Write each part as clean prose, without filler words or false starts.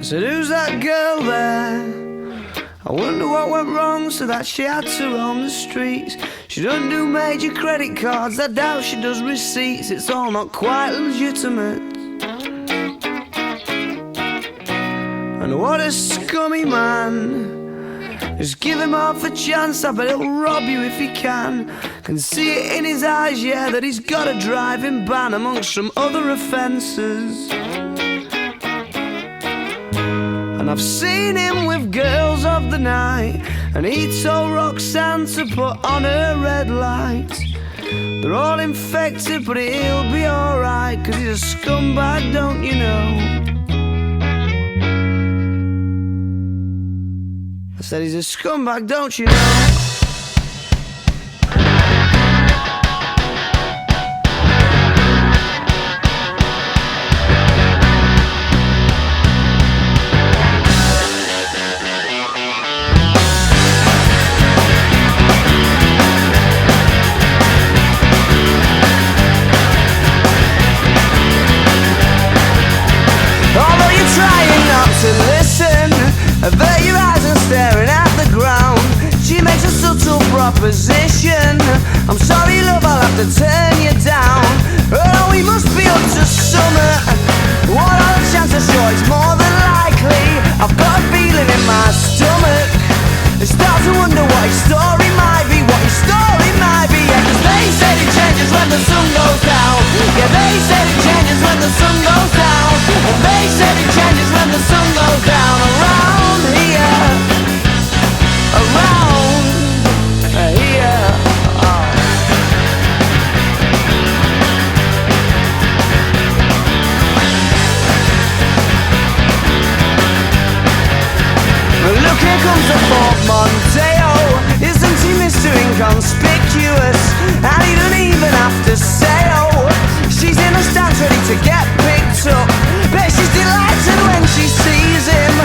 said, who's that girl there? I wonder what went wrong so that she had to roam the streets. She doesn't do major credit cards, I doubt she does receipts. It's all not quite legitimate. And what a scummy man. Just give him half a chance, I bet he'll rob you if he can. Can see it in his eyes, yeah, that he's got a driving ban amongst some other offences. And I've seen him with girls of the night, and he told Roxanne to put on her red light. They're all infected, but he'll be alright, 'cause he's a scumbag, don't you know? I said he's a scumbag, don't you know? Although you're trying not to listen, avert your eyes and staring at the ground. She makes a subtle proposition. I'm sorry, love, I'll have to turn you down. Oh, we must be up to summer. What are the chances? Sure, it's more than likely. I've got a feeling in my stomach. I start to wonder what his story might be, what his story might be. Yeah, 'cause they said it changes when the sun goes down. Yeah, they said it changes when the sun goes down. And they said it changes when the sun goes down. Around here, around here. Oh. Well, look, here comes the portmanteau. Isn't he Mr. Inconspicuous? And he don't even have to say oh. She's in the stands ready to get picked up. Bet she's delighted when she sees him,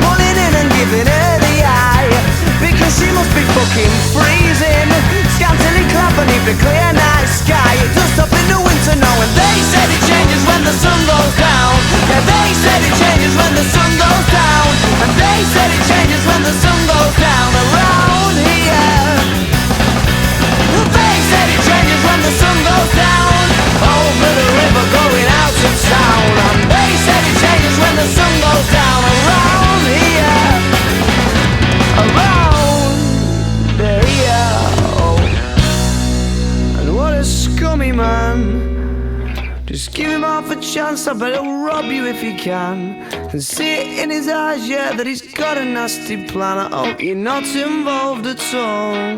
pulling in and giving her the eye, because she must be fucking freezing, scantily clad beneath the clear night sky. It does stop in the winter now, and they said it changes when the sun goes down. Yeah, they said it changes when the sun goes down. And they said it changes when the sun goes down. Around here, they said it changes when the sun goes down. Over the river going out to town. And they said it changes when the sun goes down. Around here, around here. Oh. And what a scummy man. Just give him half a chance, I bet he'll rob you if he can. Can see it in his eyes, yeah, that he's got a nasty plan. I hope you're not involved at all.